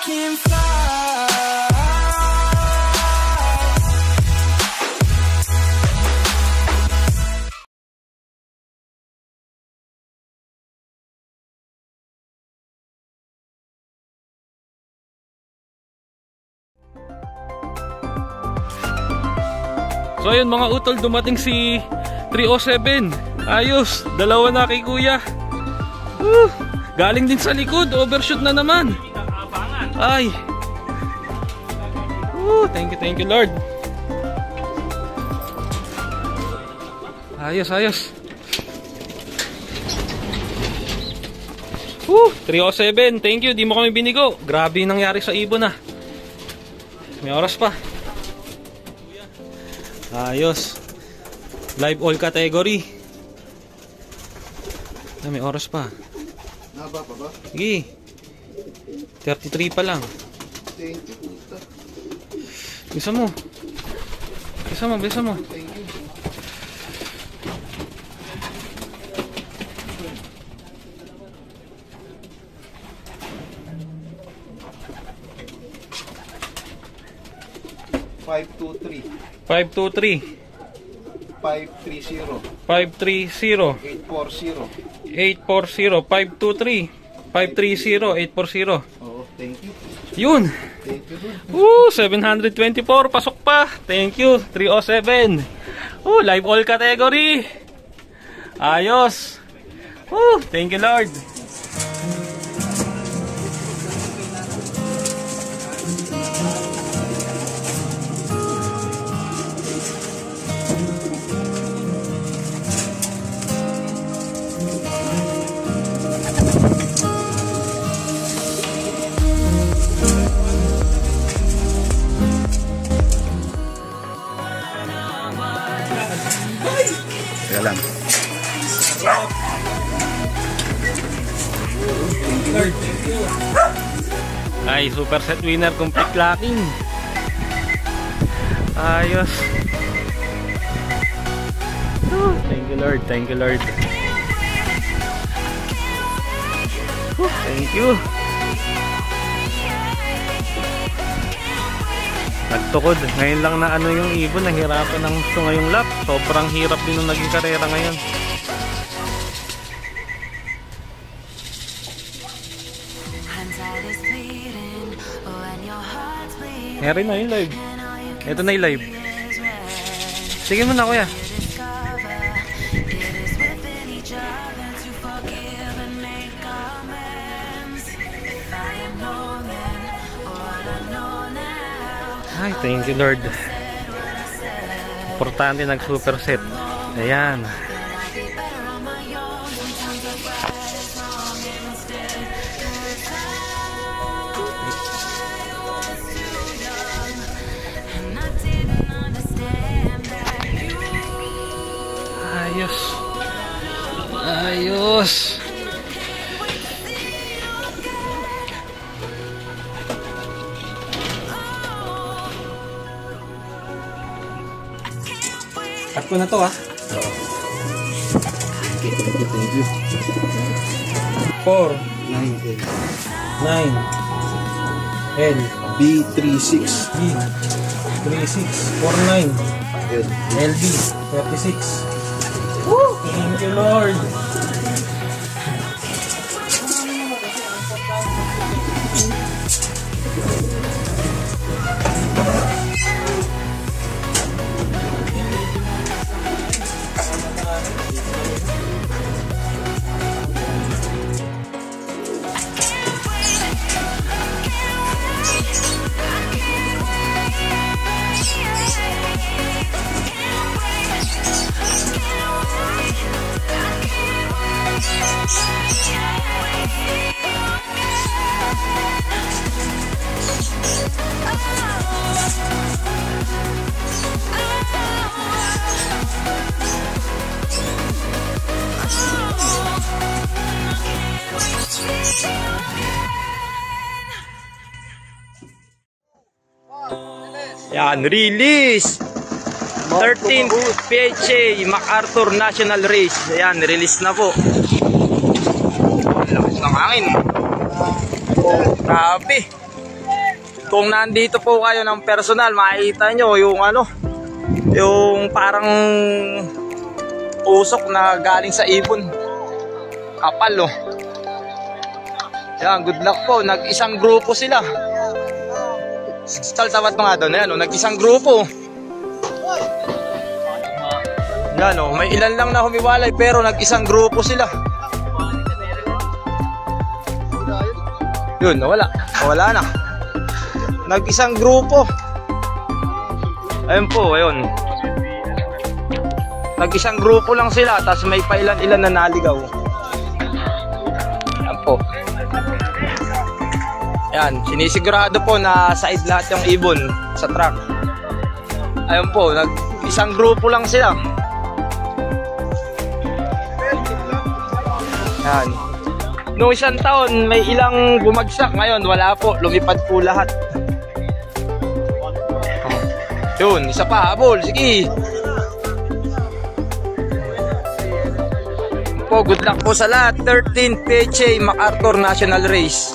can fly. So ayun mga utol, dumating si 307. Ayos, dalawa na kay kuya. Galing din sa likod, overshoot na naman. Ay. Thank you Lord. Ayos, ayos. 307, thank you, di mo kami binigo. Grabe yung nangyari sa ibon na. May oras pa. Ayos. Live all category. May oras pa. Naba pa ba? Sige. 33 pa lang. Thank you, puta. Bisa mo. Bisa mo. Thank you. Five, two, three. 530. 840. 523. 830. Oo, thank you. Yun. Thank you. 724. Pasok pa. Thank you. 307. Live all category. Ayos. Thank you Lord. Teka lang. Ay, super set winner, complete locking. Ayos. Thank you Lord, thank you Lord. Thank you. Nagtukod. Ngayon lang na ano yung ibon, nahirapan ng gusto ngayong lap. Sobrang hirap din nung naging karera ngayon. Meron na yung live. Ito na yung live. Sige mo na kuya. Ay, thank you Lord. Importante nag super set. Ayan. Ayos. Ayos. Cut ko na to ah. Oo. Thank you. 4 9 L B36 B36 49 LB 36. Thank you Lord. Yan, release 13th PHA MacArthur National Race. Ayan, release na po. Lakas ng hangin. Grabe. Kung nandito po kayo ng personal, makikita nyo yung ano, yung parang usok na galing sa ibon. Kapal, oh. Yan, good luck po. Nag-isang grupo sila. Saltawat mga doon. Ayan, oh, nag-isang grupo. Yan, oh, may ilan lang na humiwalay pero nag-isang grupo sila. Yun, nawala. Nawala na. Nag-isang grupo. Ayun po, ayun. Nag-isang grupo lang sila, tapos may pailan-ilan na naligaw. Ayan po. Ayan, sinisigurado po na side lahat yung ibon sa truck. Ayun po, nag-isang grupo lang sila. Ayan. Noong isang taon, may ilang bumagsak. Ngayon, wala po. Lumipad po lahat. Yun, isa pa, habol. Sige. Po, good luck po sa lahat. 13 PHA MacArthur National Race.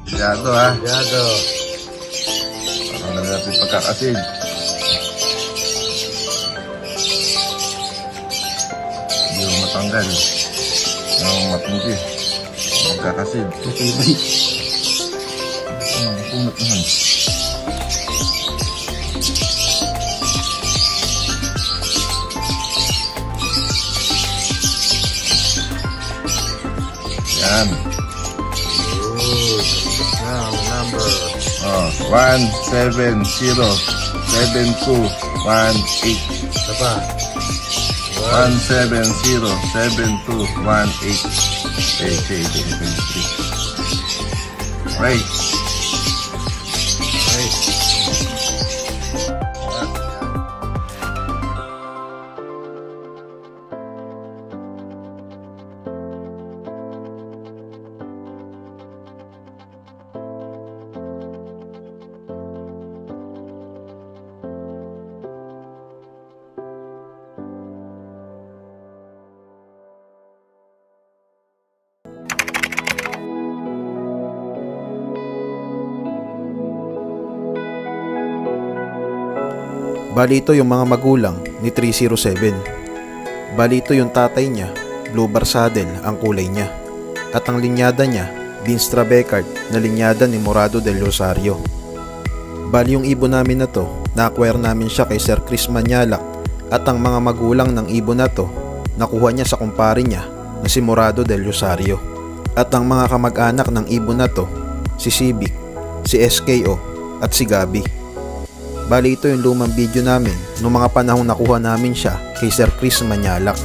Sigado ha. Sigado. Parang na natin pagkakasid. Hindi mo matanggal. Ang matindi. Pagkakasid. Matibay. Punot naman. Yan. Number 170 7218. Apa? 170 7218. Okay. Right. Bali ito yung mga magulang ni 307. Bali ito yung tatay niya, Blue Bar Saddle ang kulay niya. At ang linyada niya, Dinstra Beckard na linyada ni Morado del Rosario. Bali yung ibon namin na to, na-acquire namin siya kay Sir Chris Manyalak. At ang mga magulang ng ibon na to, nakuha niya sa kumpare niya na si Morado del Rosario. At ang mga kamag-anak ng ibon na to, si Civic, si SKO at si Gabi. Bali ito yung lumang video namin noong mga panahong nakuha namin siya kay Sir Chris Manyalak.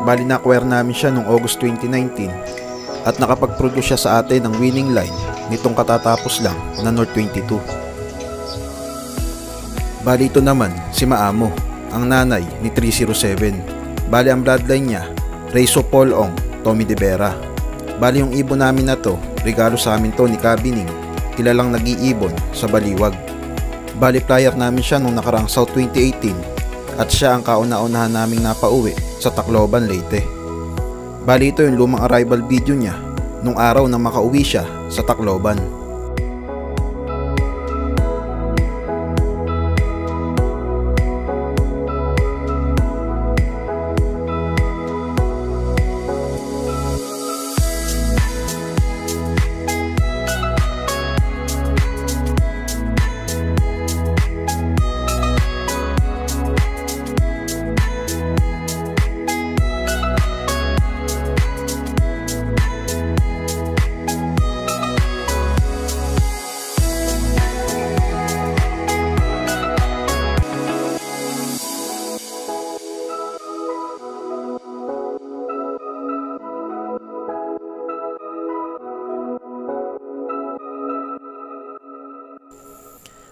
Bali na-acquire namin siya noong August 2019 at nakapag-produce siya sa atin ng winning line nitong katatapos lang na North 22. Bali ito naman si Maamo, ang nanay ni 307. Bali ang bloodline niya, Reyso Paul Ong, Tommy De Vera. Bali yung ibon namin na to, regalo sa amin to ni Kabining, kilalang nag-iibon sa Baliwag. Bali flyer namin siya nung nakaraang South 2018 at siya ang kauna-unahan naming napauwi sa Tacloban, Leyte. Bali ito yung lumang arrival video niya nung araw na makauwi siya sa Tacloban.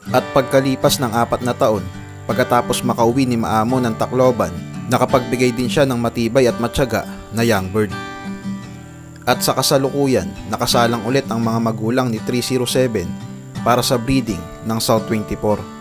At pagkalipas ng 4 na taon, pagkatapos makauwi ni Maamo ng Tacloban, nakapagbigay din siya ng matibay at matyaga na young bird. At sa kasalukuyan, nakasalang ulit ang mga magulang ni 307 para sa breeding ng South 24.